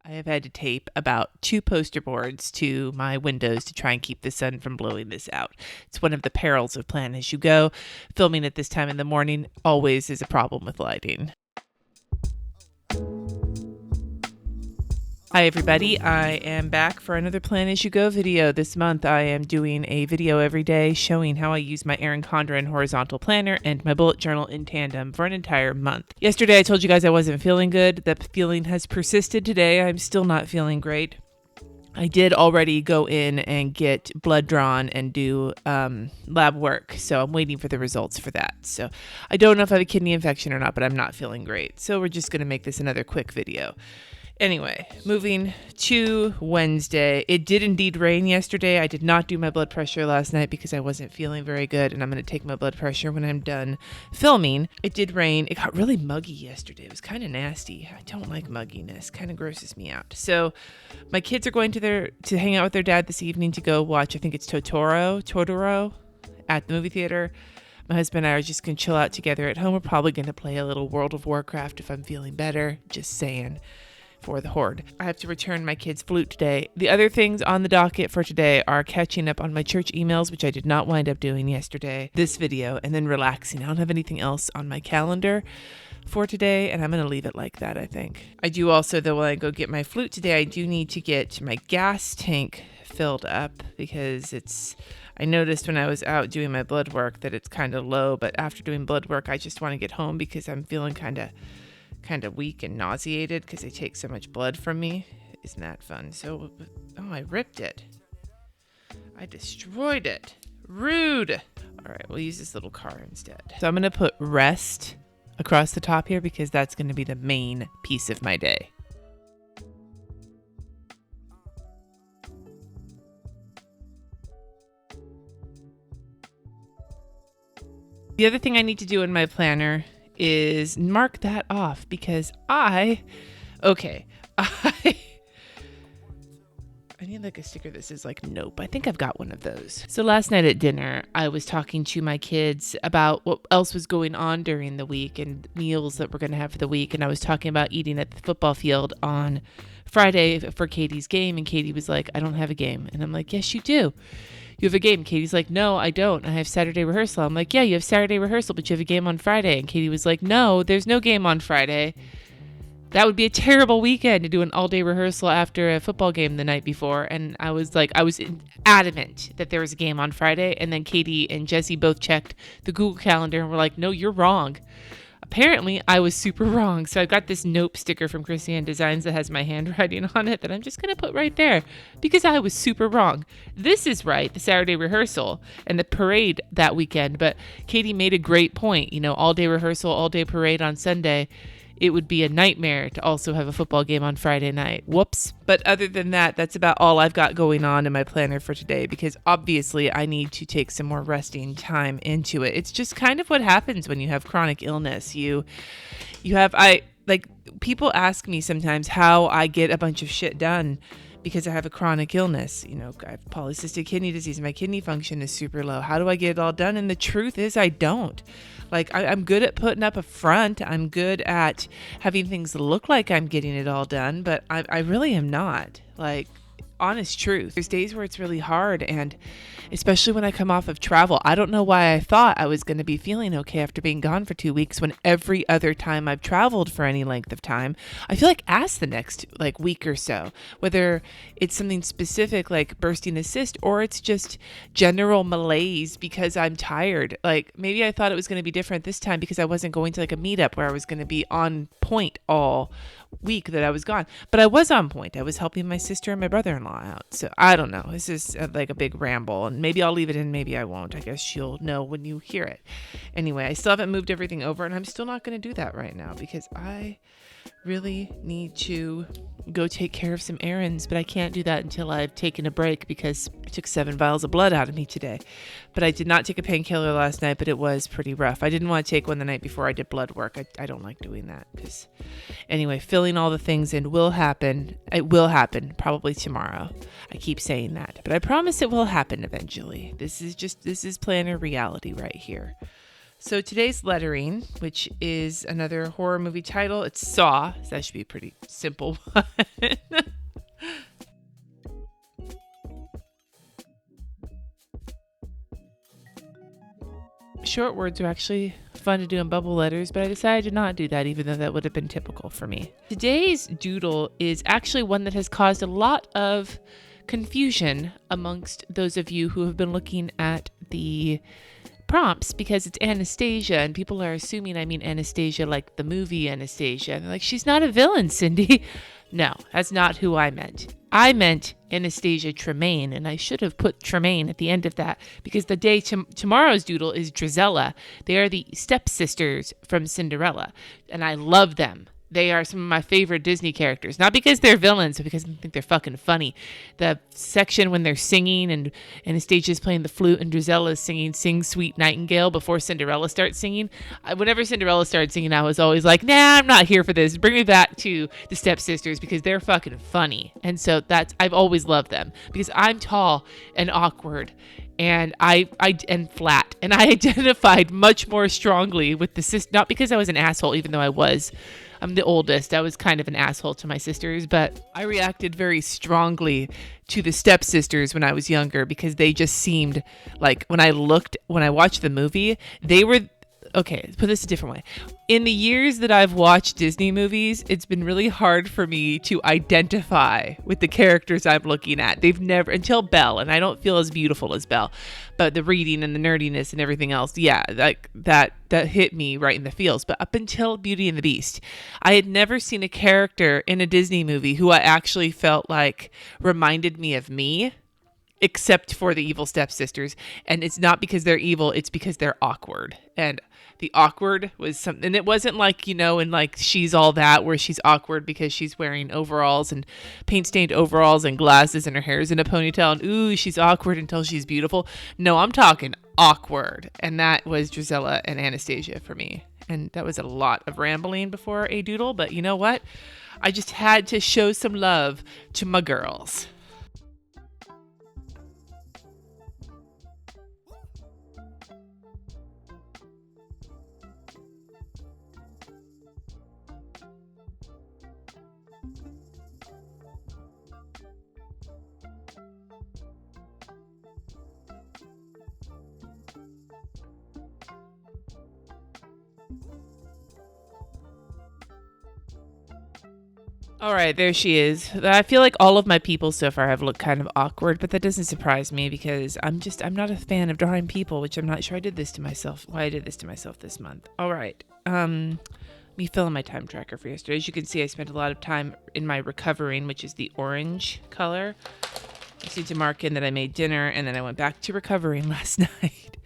I have had to tape about 2 poster boards to my windows to try and keep the sun from blowing this out. It's one of the perils of plan as you go. Filming at this time in the morning always is a problem with lighting. Hi everybody, I am back for another Plan As You Go video. This month I am doing a video every day showing how I use my Erin Condren Horizontal planner and my bullet journal in tandem for an entire month. Yesterday I told you guys I wasn't feeling good. That feeling has persisted today. I'm still not feeling great. I did already go in and get blood drawn and do lab work, so I'm waiting for the results for that. So I don't know if I have a kidney infection or not, but I'm not feeling great. So we're just going to make this another quick video. Anyway, moving to Wednesday. It did indeed rain yesterday. I did not do my blood pressure last night because I wasn't feeling very good, and I'm going to take my blood pressure when I'm done filming. It did rain. It got really muggy yesterday. It was kind of nasty. I don't like mugginess. Kind of grosses me out. So my kids are going to hang out with their dad this evening to go watch, I think it's Totoro at the movie theater. My husband and I are just going to chill out together at home. We're probably going to play a little World of Warcraft if I'm feeling better. Just saying. For the horde. I have to return my kid's flute today. The other things on the docket for today are catching up on my church emails, which I did not wind up doing yesterday, this video, and then relaxing. I don't have anything else on my calendar for today, and I'm going to leave it like that, I think. I do also, though, when I go get my flute today, I do need to get my gas tank filled up because I noticed when I was out doing my blood work that it's kind of low, but after doing blood work, I just want to get home because I'm feeling kind of weak and nauseated because they take so much blood from me. Isn't that fun? So, I ripped it. I destroyed it. Rude. All right, we'll use this little car instead. So I'm going to put rest across the top here because that's going to be the main piece of my day. The other thing I need to do in my planner is mark that off because I need like a sticker that says like nope. I think I've got one of those. So last night at dinner, I was talking to my kids about what else was going on during the week and meals that we're going to have for the week. And I was talking about eating at the football field on Friday for Katie's game. And Katie was like, I don't have a game. And I'm like, yes, you do. You have a game. Katie's like, no, I don't. I have Saturday rehearsal. I'm like, yeah, you have Saturday rehearsal, but you have a game on Friday. And Katie was like, no, there's no game on Friday. That would be a terrible weekend to do an all-day rehearsal after a football game the night before. And I was adamant that there was a game on Friday. And then Katie and Jesse both checked the Google Calendar and were like, no, you're wrong. Apparently, I was super wrong. So I've got this nope sticker from Krissyanne Designs that has my handwriting on it that I'm just going to put right there because I was super wrong. This is right, the Saturday rehearsal and the parade that weekend. But Katie made a great point. All-day rehearsal, all-day parade on Sunday. It would be a nightmare to also have a football game on Friday night. Whoops. But other than that, that's about all I've got going on in my planner for today because obviously I need to take some more resting time into it. It's just kind of what happens when you have chronic illness. People ask me sometimes how I get a bunch of shit done because I have a chronic illness. I have polycystic kidney disease. My kidney function is super low. How do I get it all done? And the truth is I don't. I'm good at putting up a front. I'm good at having things look like I'm getting it all done, but I really am not. Honest truth. There's days where it's really hard, and especially when I come off of travel. I don't know why I thought I was going to be feeling okay after being gone for 2 weeks when every other time I've traveled for any length of time, I feel like ass the next week or so, whether it's something specific like bursting a cyst or it's just general malaise because I'm tired. Maybe I thought it was going to be different this time because I wasn't going to a meetup where I was going to be on point all week that I was gone, but I was on point. I was helping my sister and my brother-in-law out. So I don't know. This is a big ramble, and maybe I'll leave it in, maybe I won't. I guess you'll know when you hear it. Anyway, I still haven't moved everything over, and I'm still not going to do that right now because I really need to go take care of some errands, but I can't do that until I've taken a break because I took 7 vials of blood out of me today. But I did not take a painkiller last night, but it was pretty rough. I didn't want to take one the night before I did blood work. I don't like doing that because anyway, filling all the things in will happen. It will happen probably tomorrow. I keep saying that, but I promise it will happen eventually. This is planner reality right here. So today's lettering, which is another horror movie title, it's Saw. So that should be a pretty simple one. short words are actually fun to do in bubble letters, but I decided to not do that, even though that would have been typical for me. Today's doodle is actually one that has caused a lot of confusion amongst those of you who have been looking at the prompts, because it's Anastasia and people are assuming I mean Anastasia like the movie Anastasia. And they're like, she's not a villain, Cindy. No, that's not who I meant. I meant Anastasia Tremaine, and I should have put Tremaine at the end of that because the day tomorrow's doodle is Drizella. They are the stepsisters from Cinderella, and I love them. They are some of my favorite Disney characters, not because they're villains, but because I think they're fucking funny. The section when they're singing and Anastasia's playing the flute and Drizella is singing Sing Sweet Nightingale before Cinderella starts singing. Whenever Cinderella started singing, I was always like, nah, I'm not here for this. Bring me back to the stepsisters because they're fucking funny. And so I've always loved them because I'm tall and awkward and I flat, and I identified much more strongly with the sister, not because I was an asshole, even though I was. I'm the oldest. I was kind of an asshole to my sisters, but I reacted very strongly to the stepsisters when I was younger because they just seemed like when I watched the movie, they were, okay, put this a different way. In the years that I've watched Disney movies, it's been really hard for me to identify with the characters I'm looking at. They've never, until Belle, and I don't feel as beautiful as Belle, but the reading and the nerdiness and everything else, yeah, like that hit me right in the feels. But up until Beauty and the Beast, I had never seen a character in a Disney movie who I actually felt like reminded me of me, except for the evil stepsisters. And it's not because they're evil, it's because they're awkward. And the awkward was something, and it wasn't like, in like She's All That, where she's awkward because she's wearing overalls and paint-stained overalls and glasses and her hair's in a ponytail and ooh, she's awkward until she's beautiful. No, I'm talking awkward. And that was Drizella and Anastasia for me. And that was a lot of rambling before a doodle, but you know what? I just had to show some love to my girls. All right, there she is. I feel like all of my people so far have looked kind of awkward, but that doesn't surprise me because I'm not a fan of drawing people, which I'm not sure I did this to myself. Why I did this to myself this month. All right. Me fill in my time tracker for yesterday. As you can see, I spent a lot of time in my recovering, which is the orange color. I just need to mark in that I made dinner, and then I went back to recovering last night,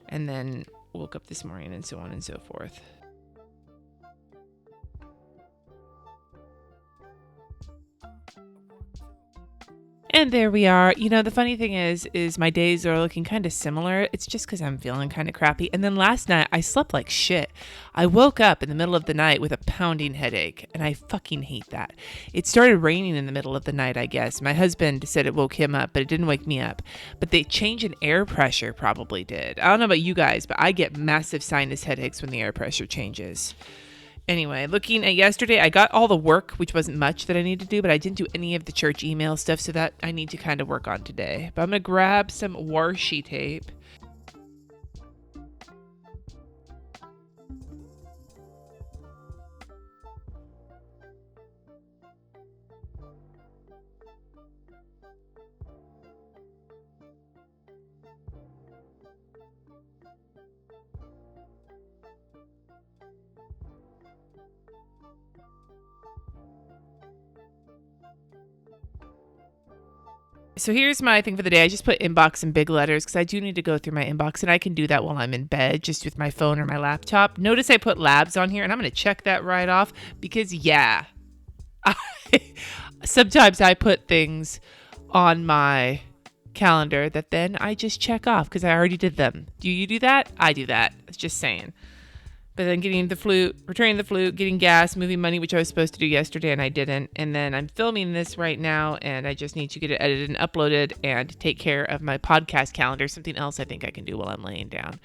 and then woke up this morning, and so on and so forth. And there we are. The funny thing is my days are looking kind of similar. It's just because I'm feeling kind of crappy. And then last night I slept like shit. I woke up in the middle of the night with a pounding headache, and I fucking hate that. It started raining in the middle of the night, I guess. My husband said it woke him up, but it didn't wake me up. But the change in air pressure probably did. I don't know about you guys, but I get massive sinus headaches when the air pressure changes. Anyway, looking at yesterday, I got all the work, which wasn't much that I needed to do, but I didn't do any of the church email stuff, so that I need to kind of work on today. But I'm going to grab some washi tape. So here's my thing for the day. I just put inbox in big letters because I do need to go through my inbox, and I can do that while I'm in bed just with my phone or my laptop. Notice I put labs on here, and I'm going to check that right off because, yeah, sometimes I put things on my calendar that then I just check off because I already did them. Do you do that? I do that. It's just saying. But then getting the flute, returning the flute, getting gas, moving money, which I was supposed to do yesterday and I didn't. And then I'm filming this right now and I just need to get it edited and uploaded and take care of my podcast calendar, something else I think I can do while I'm laying down.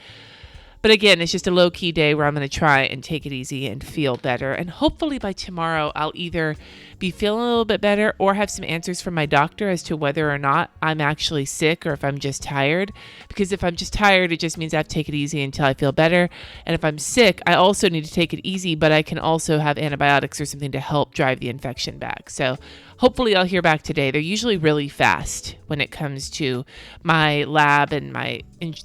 But again, it's just a low-key day where I'm going to try and take it easy and feel better. And hopefully by tomorrow, I'll either be feeling a little bit better or have some answers from my doctor as to whether or not I'm actually sick or if I'm just tired. Because if I'm just tired, it just means I have to take it easy until I feel better. And if I'm sick, I also need to take it easy, but I can also have antibiotics or something to help drive the infection back. So hopefully I'll hear back today. They're usually really fast when it comes to my lab, and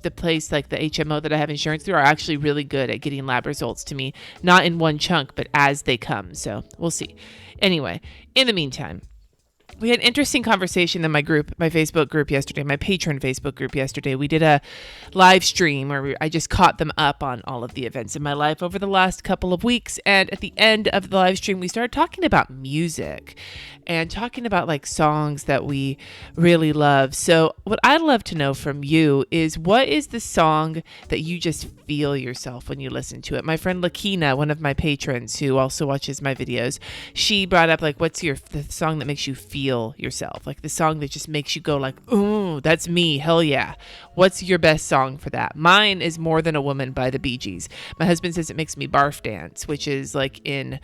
the place like the HMO that I have insurance through are actually really good at getting lab results to me, not in one chunk, but as they come. So we'll see. Anyway, in the meantime, we had an interesting conversation in my Facebook group yesterday, my patron Facebook group yesterday. We did a live stream where I just caught them up on all of the events in my life over the last couple of weeks. And at the end of the live stream, we started talking about music and talking about like songs that we really love. So what I'd love to know from you is, what is the song that you just feel yourself when you listen to it? My friend Lakina, one of my patrons who also watches my videos, she brought up like, what's the song that makes you feel yourself, like the song that just makes you go like, ooh, that's me, hell yeah. What's your best song for that? Mine is More Than a Woman by the Bee Gees. My husband says it makes me barf dance, which is like in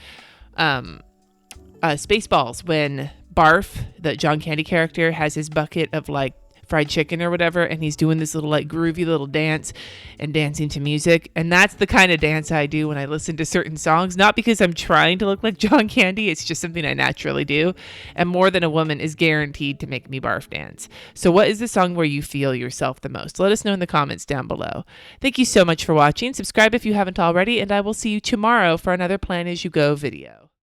Spaceballs, when Barf, the John Candy character, has his bucket of like fried chicken or whatever, and he's doing this little like groovy little dance and dancing to music. And that's the kind of dance I do when I listen to certain songs, not because I'm trying to look like John Candy, it's just something I naturally do. And More Than a Woman is guaranteed to make me barf dance. So what is the song where you feel yourself the most? Let us know in the comments down below. Thank you so much for watching. Subscribe if you haven't already, and I will see you tomorrow for another Plan As You Go video.